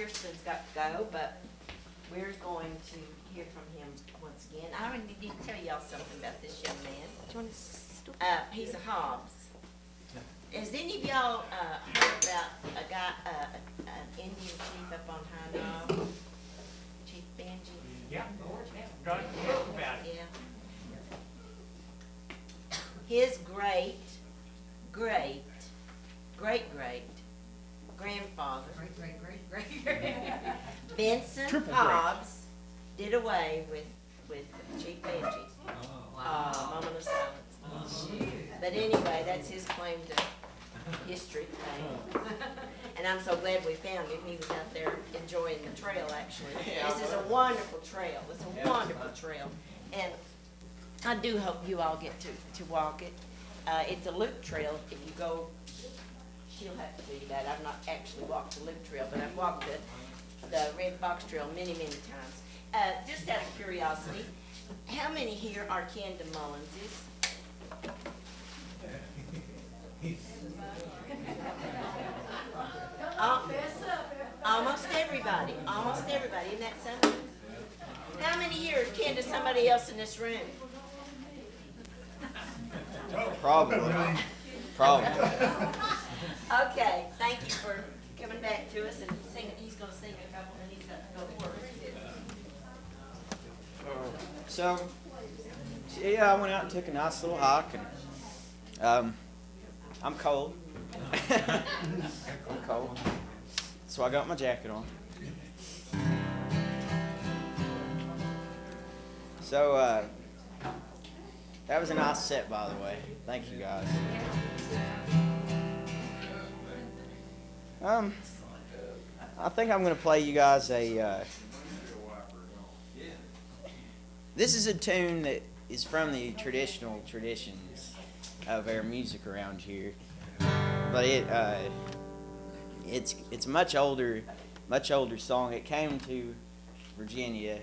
Pierceton's got to go, but we're going to hear from him once again. I already need to tell y'all something about this young man. He's a Hobbs. Has any of y'all heard about a guy, an Indian chief up on High Knob? Chief Benji? Yeah, got to talk about it. Yeah. His great grandfather, Vincent Hobbs, did away with Chief Benji. Moment of silence. But anyway, that's his claim to history thing. And I'm so glad we found him. He was out there enjoying the trail, actually. This is a wonderful trail. It's a wonderful trail. And I do hope you all get to walk it. It's a loop trail. If you go, she'll have to do that. I've not actually walked the loop trail, but I've walked the Red Fox Trail many, many times. Just out of curiosity, how many here are kin to Mullinses? Almost everybody. Almost everybody. Isn't that something? How many here are kin to somebody else in this room? Probably. Okay, thank you for coming back to us and singing. He's going to sing a couple and he's got to go to work. So, yeah, I went out and took a nice little hike, and I'm cold. I'm cold. So I got my jacket on. So, that was a nice set, by the way. Thank you, guys. I think I'm going to play you guys a... This is a tune that is from the traditional traditions of our music around here, but it's a much older song. It came to Virginia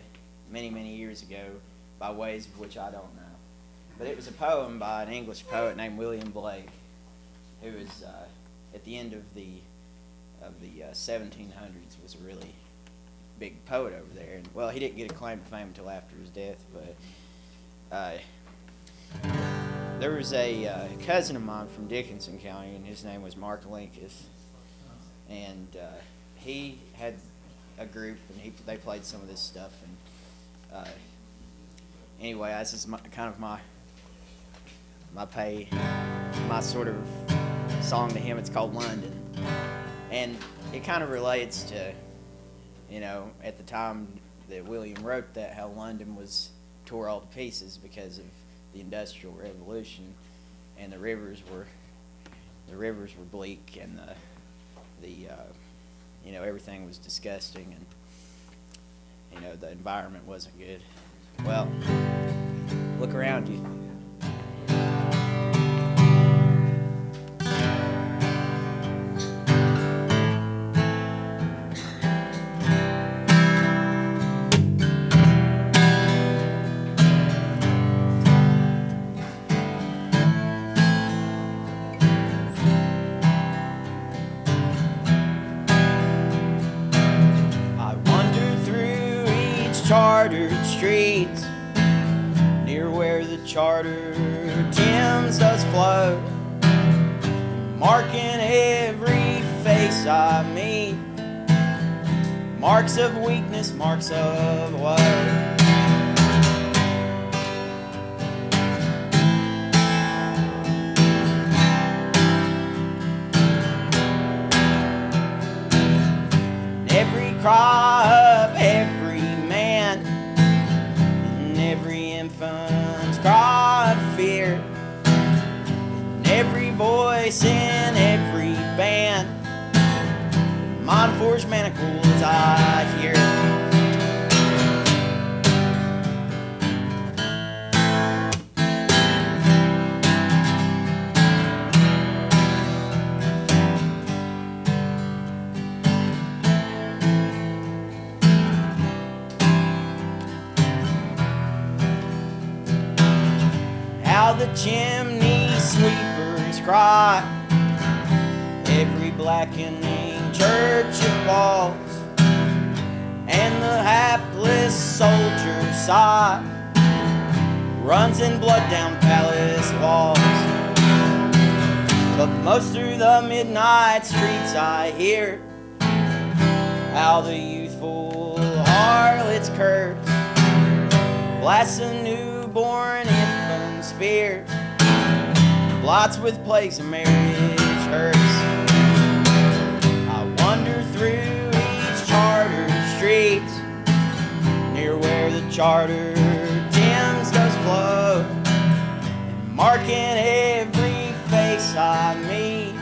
many years ago by ways of which I don't know, but it was a poem by an English poet named William Blake, who was at the end of the 1700s was a really big poet over there. And well, he didn't get a claim to fame until after his death, but there was a cousin of mine from Dickinson County, and his name was Mark Linkus, and he had a group, and they played some of this stuff, and anyway, this is kind of my sort of song to him. It's called London, and it kind of relates to, you know, at the time that William wrote that, how London was tore all to pieces because of the Industrial Revolution, and the rivers were bleak, and the you know, everything was disgusting, and you know, the environment wasn't good. Well, look around you. Chartered streets near where the charter Thames does flow, marking every face I meet, marks of weakness, marks of woe. Every cry of every man, and every infant's cry of fear, and every voice in every band, mind-forged manacles I hear. How the chimney sweepers cry, every blackening church of walls, sigh runs in blood down palace walls. But most through the midnight streets I hear how the youthful harlots curse, blast a newborn infant's fear, blots with plagues and marriage hurts. I wander through each chartered street, near where the charter Thames does flow, and marking every face I meet,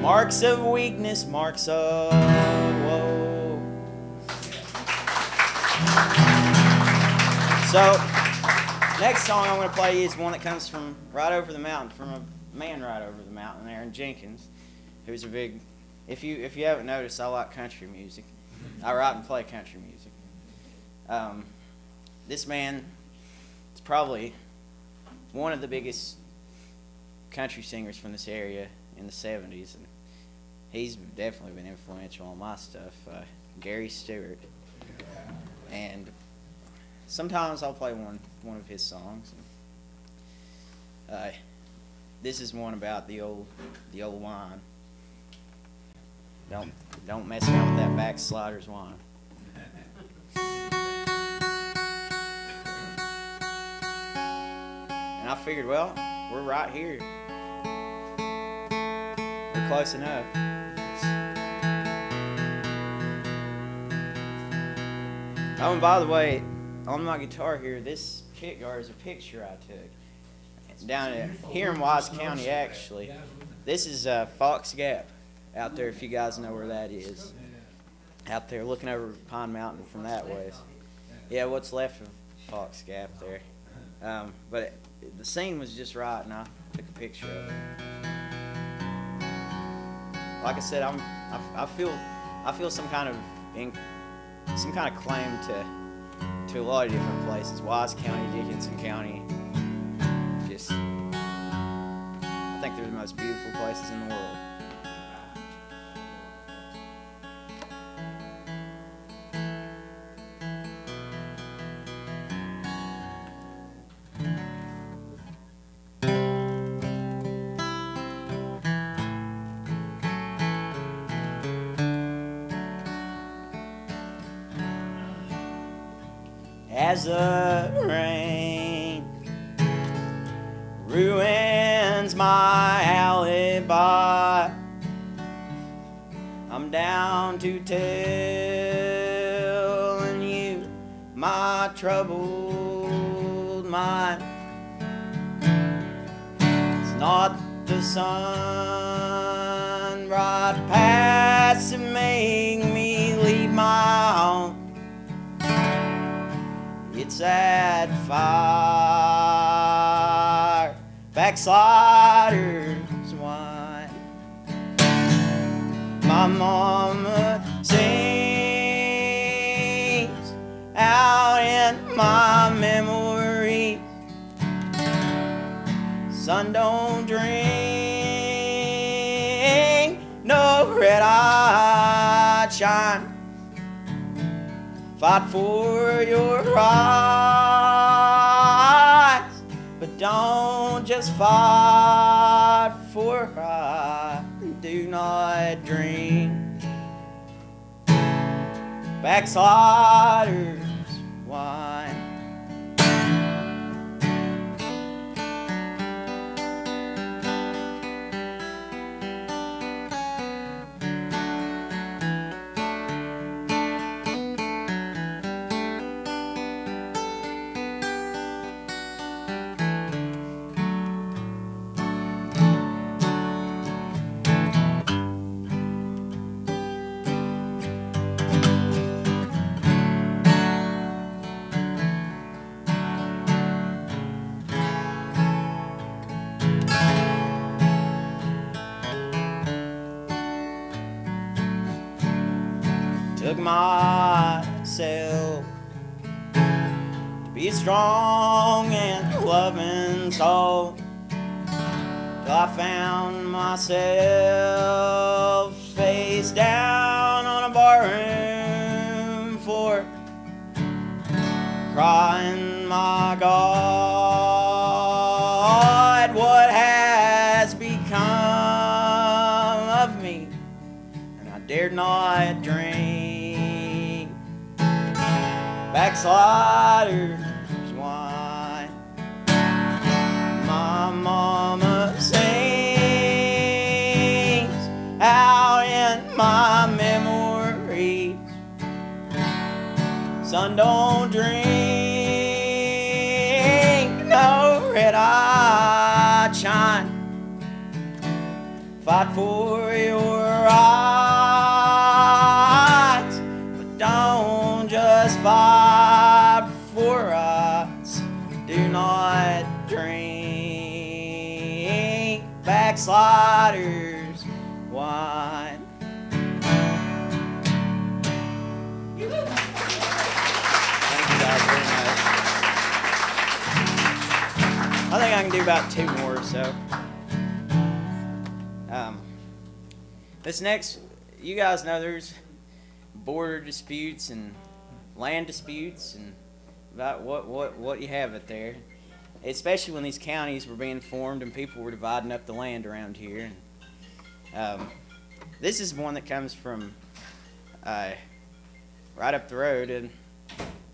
marks of weakness, marks of woe. So, next song I'm going to play is one that comes from right over the mountain, from a man right over the mountain there in Jenkins, who's a big, if you haven't noticed, I like country music. I write and play country music. This man is probably one of the biggest country singers from this area in the 70s, and he's definitely been influential on my stuff. Gary Stewart. And sometimes I'll play one of his songs. This is one about the old wine. Don't mess around with that backslider's wine. And I figured, well, we're right here. We're close enough. Oh, and by the way, on my guitar here, this pick guard is a picture I took. It's down here in Wise County, actually. This is Fox Gap out there, if you guys know where that is. Out there looking over Pine Mountain from that way. Yeah, what's left of Fox Gap there. But the scene was just right, and I took a picture of it. Like I said, I feel some kind of claim to a lot of different places. Wise County, Dickinson County. Just, I think they're the most beautiful places in the world. As the rain ruins my alibi, I'm down to telling you my troubled mind. It's not the sun right past to make me leave my home. It's that fire, backslider's wine. My mama sings out in my memories. Sun don't drink, no red-eyed shine. Fight for your rights, but don't just fight for right. Do not dream. Backsliders wine. Took myself to be a strong and loving soul, till I found myself face down on a barroom floor. crying, my God, what has become of me? And I dared not drink backslider's wine. My mama sings out in my memory, son, don't drink no red-eyed shine. Fight for your rights, but don't just fight for rights. Do not drink backsliders wine. Thank you guys very much. I think I can do about 2 more or so. This next, you guys know there's border disputes and land disputes and about what you have it there, especially when these counties were being formed and people were dividing up the land around here. And, this is one that comes from right up the road and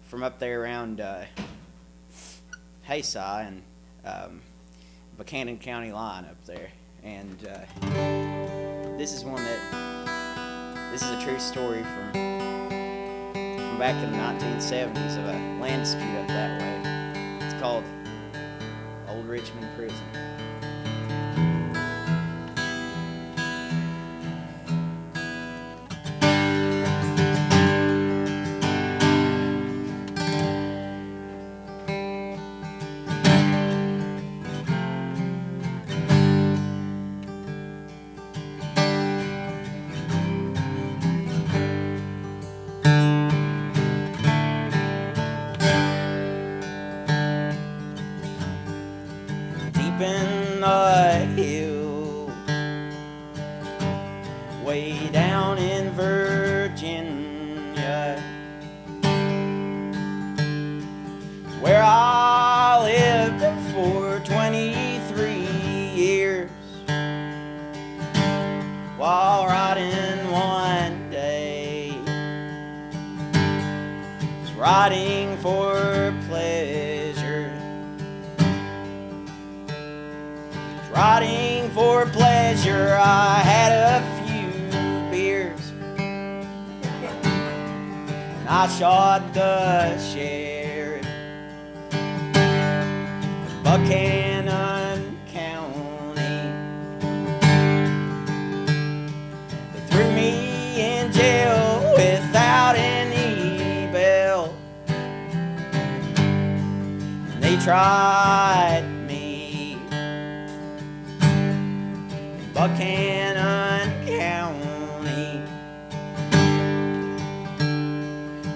from up there around Hayside and Buchanan County line up there. And this is one that, this is a true story from back in the 1970s of a land dispute up that way. It's called Old Richmond Prison. In the hill, way down in Virginia, where I lived for 23 years, while riding one day, was riding for pleasure. Riding for pleasure, I had a few beers, and I shot the sheriff of Buchanan County. They threw me in jail without any bail, and they tried Buchanan County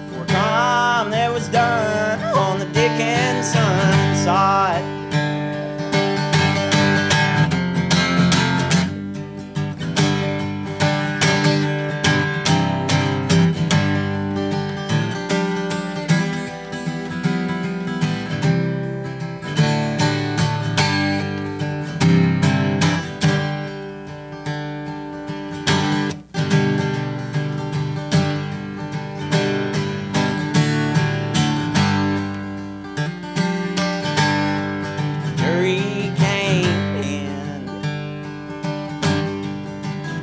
for a crime that was done on the Dickinson side.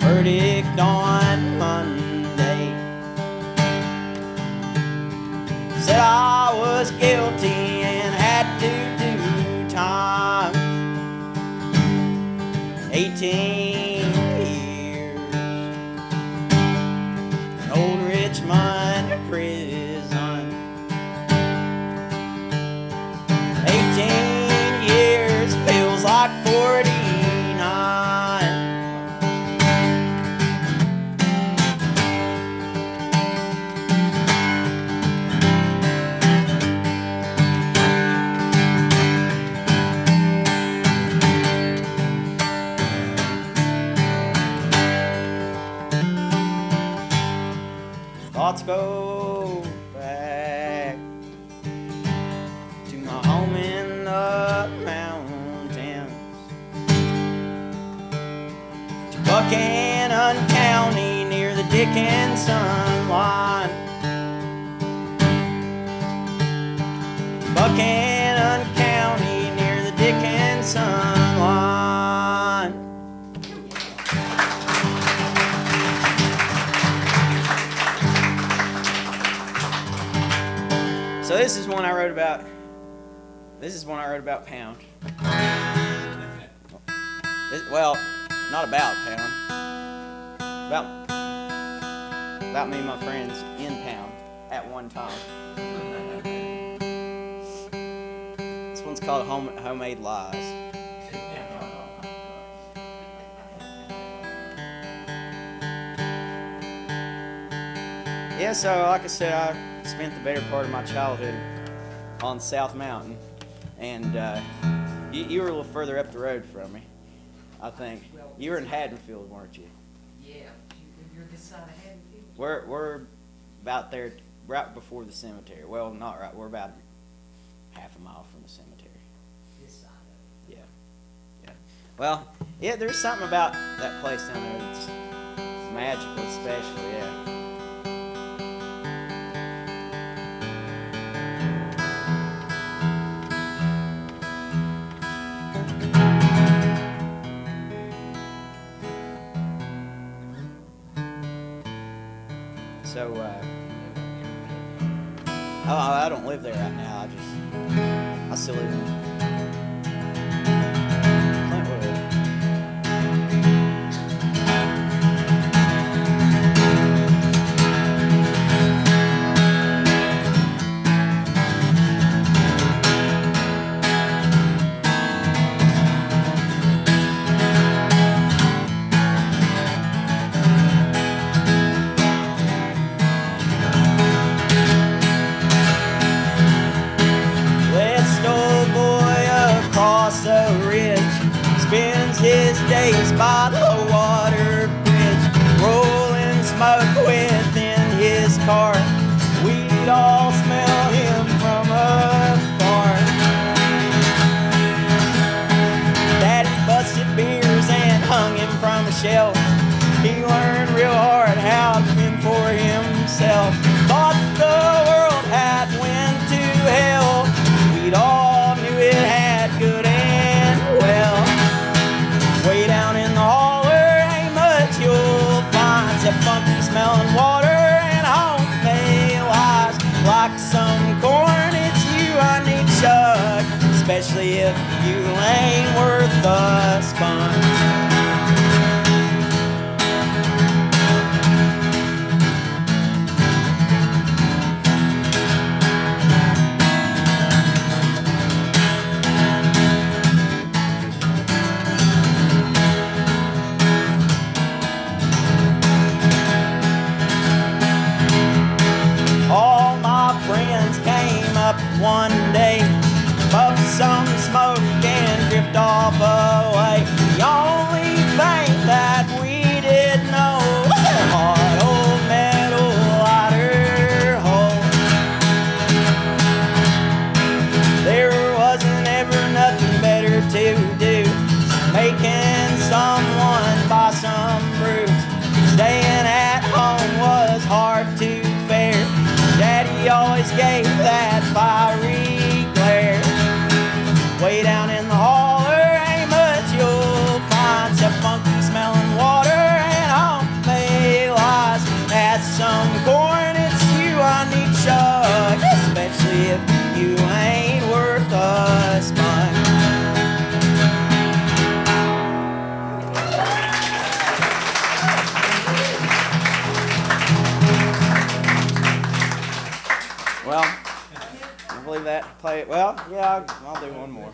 Verdict on Monday said I was guilty and had to do time. 18 years in Old Richmond prison. 18 years feels like 49. Thoughts go back Dickinson line. Buchanan County near the Dickinson line. So this is one I wrote about. This is one I wrote about Pound. Well, not about Pound. About me and my friends in Pound at one time. This one's called Homemade Lies. Yeah, so like I said, I spent the better part of my childhood on South Mountain, and you were a little further up the road from me, I think. You were in Haddonfield, weren't you? Yeah, you're this side of Haddonfield? We're about there, right before the cemetery. Well, not right. We're about half a mile from the cemetery. This side of it. Yeah. Well, yeah, there's something about that place down there that's magical, especially, yeah. So, I don't live there right now. I still live in Clintwood. Spends his days by the water bridge, rolling smoke within his car. We'd all smell him from afar. Daddy busted beers and hung him from a shelf. He learned real hard how to fend for himself. Thought the world had went to hell. We'd all knew it had good and well. Way down in the holler ain't much you'll find except funky smelling water and homemade lies. Like some corn, it's you I need to chug, especially if you ain't worth the spun. One day, puff some smoke and drift off away. The only thing that we did know was a hard old metal lighter hole. There wasn't ever nothing better to do, making someone buy some brews. Staying at home was hard to bear. Daddy always gave that fiery glare. Way down in the holler ain't much you'll find except funky smelling water and homemade lies. That's some corn, it's you I need to chug, especially if you ain't worth a spun. Well, I believe that. Play it. Well, yeah, I'll do one more.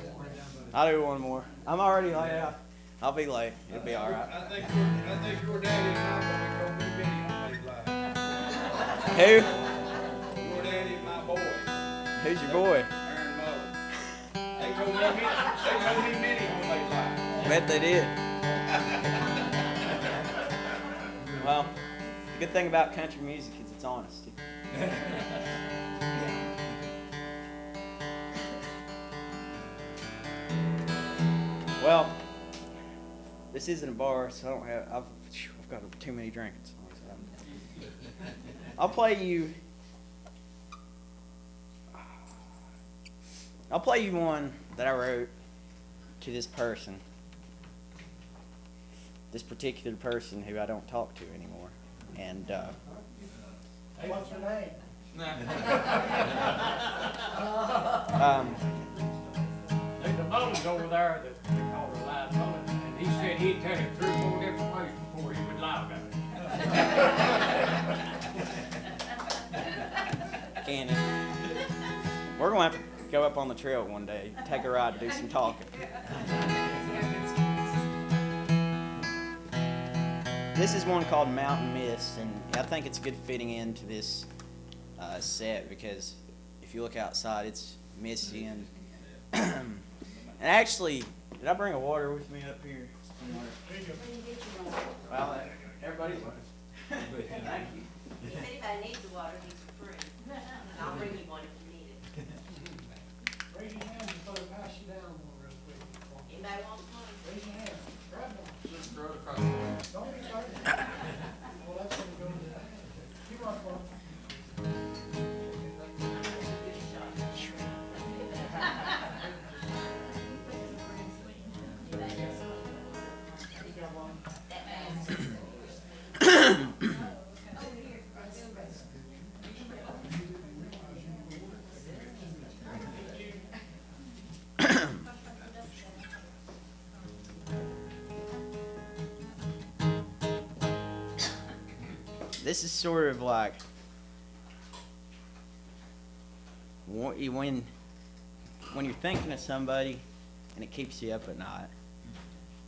I'll do one more. I'm already late out. I'll be late. It'll be all right. I think your daddy and my boy told me Benny homemade lies. Who? Your daddy and my boy, Who's your boy? Aaron Mullen. They told me many homemade lies. Bet they did. Well, the good thing about country music is it's honesty. Well, this isn't a bar, so I don't have. I've got too many drinks. I'll play you one that I wrote to this person. This particular person who I don't talk to anymore. And What's your name? There's a mullet over there that they call a live mullet, and he said he'd tell him 3 or 4 different ways before he would lie about it. Candy, we're going to have to go up on the trail one day, take a ride to do some talking. This is one called Mountain Mist, and I think it's good fitting into this set because if you look outside, it's misty and and actually, did I bring a water with me up here? Well, everybody's thank you. If anybody needs the water, he's free. I'll bring you one if you need it. Raise your hand before I pass you down one real quick. Anybody want one? Raise your hand. Grab one. Just throw it across the way. Don't be sorry. Well, that's gonna go to the hand. You want one? This is sort of like when you're thinking of somebody and it keeps you up at night,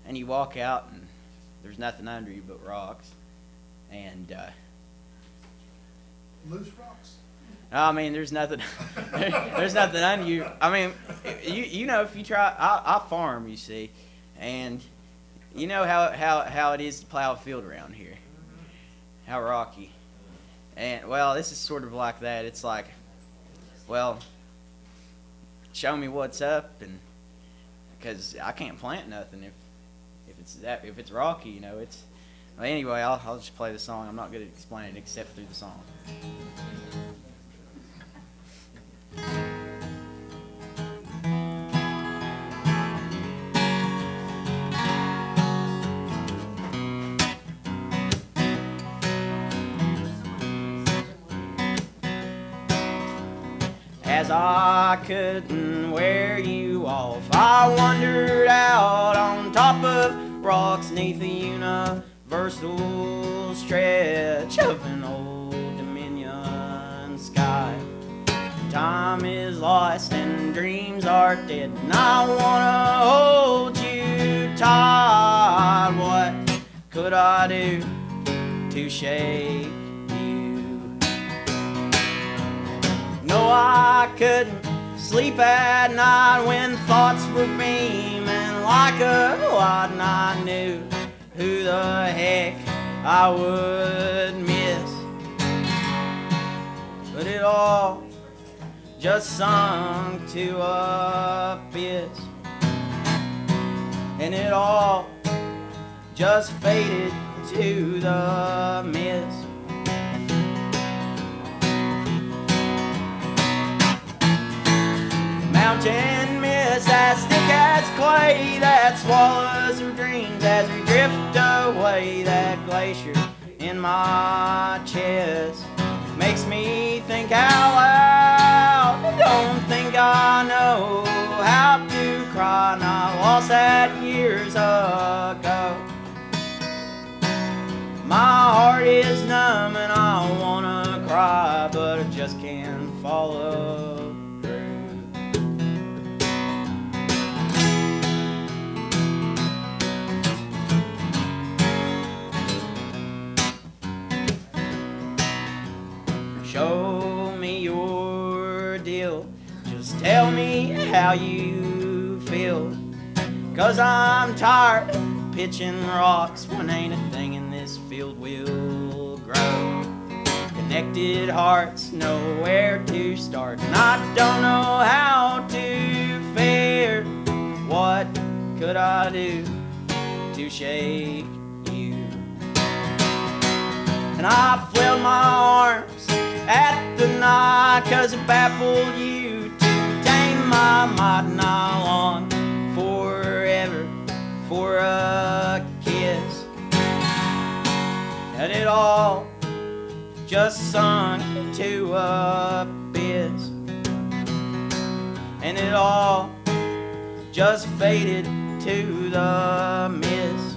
and you walk out and there's nothing under you but rocks, and Loose rocks? I mean there's nothing there's nothing under you. I mean you know, if you try, I farm, you see, and you know how it is to plow a field around here. How rocky. And, well, this is sort of like that. It's like, well, show me what's up, and because I can't plant nothing if it's rocky, you know. It's well, anyway. I'll just play the song. I'm not good at explaining it except through the song. As I couldn't wear you off, I wandered out on top of rocks neath the universal stretch of an old Dominion sky. Time is lost and dreams are dead, and I wanna hold you tight. What could I do to shake you? No, I couldn't sleep at night when thoughts were beaming like a light, and I knew who the heck I would miss. But it all just sunk to abyss, and it all just faded to the mist. Mountain mist as thick as clay that swallows our dreams as we drift away. That glacier in my chest makes me think out loud. Don't think I know how to cry, and I lost that years ago. My heart is numb and I wanna cry, but I just can't follow. Show me your deal, just tell me how you feel, 'cause I'm tired of pitching rocks when ain't a thing in this field will grow. Connected hearts, nowhere to start, and I don't know how to fare. What could I do to shake you? And I filled my arms at the knot, 'cause it baffled you to tame my might nylon forever for a kiss. And it all just sunk to a abyss, and it all just faded to the mist.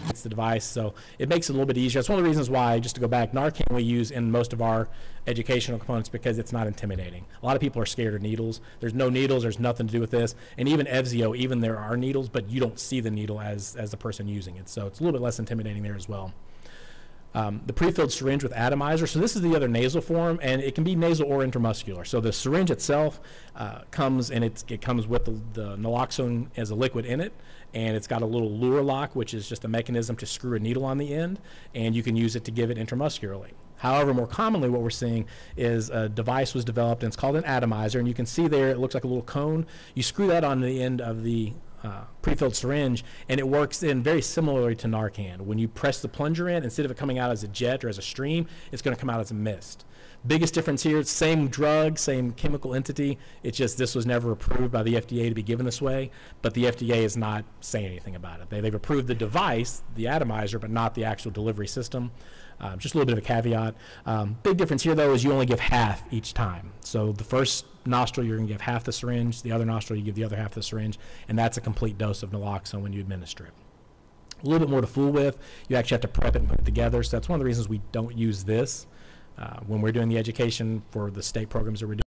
It's the device, so it makes it a little bit easier. That's one of the reasons why, just to go back, Narcan we use in most of our educational components because it's not intimidating. A lot of people are scared of needles. There's no needles, there's nothing to do with this. And even Evzio, even there are needles, but you don't see the needle as the person using it. So it's a little bit less intimidating there as well. The pre-filled syringe with atomizer. So this is the other nasal form, and it can be nasal or intramuscular. So the syringe itself comes, and it comes with the naloxone as a liquid in it, and it's got a little lure lock, which is just a mechanism to screw a needle on the end, and you can use it to give it intramuscularly. However, more commonly what we're seeing is a device was developed, and it's called an atomizer, and you can see there it looks like a little cone. You screw that on the end of the pre-filled syringe, and it works in very similarly to Narcan. When you press the plunger in, instead of it coming out as a jet or as a stream, it's going to come out as a mist. Biggest difference here, same drug, same chemical entity, it's just this was never approved by the FDA to be given this way, but the FDA is not saying anything about it. They've approved the device, the atomizer, but not the actual delivery system. Just a little bit of a caveat. Big difference here, though, is you only give half each time. So the first nostril, you're going to give half the syringe. The other nostril, you give the other half of the syringe. And that's a complete dose of naloxone when you administer it. A little bit more to fool with. You actually have to prep it and put it together. So that's one of the reasons we don't use this when we're doing the education for the state programs that we're doing.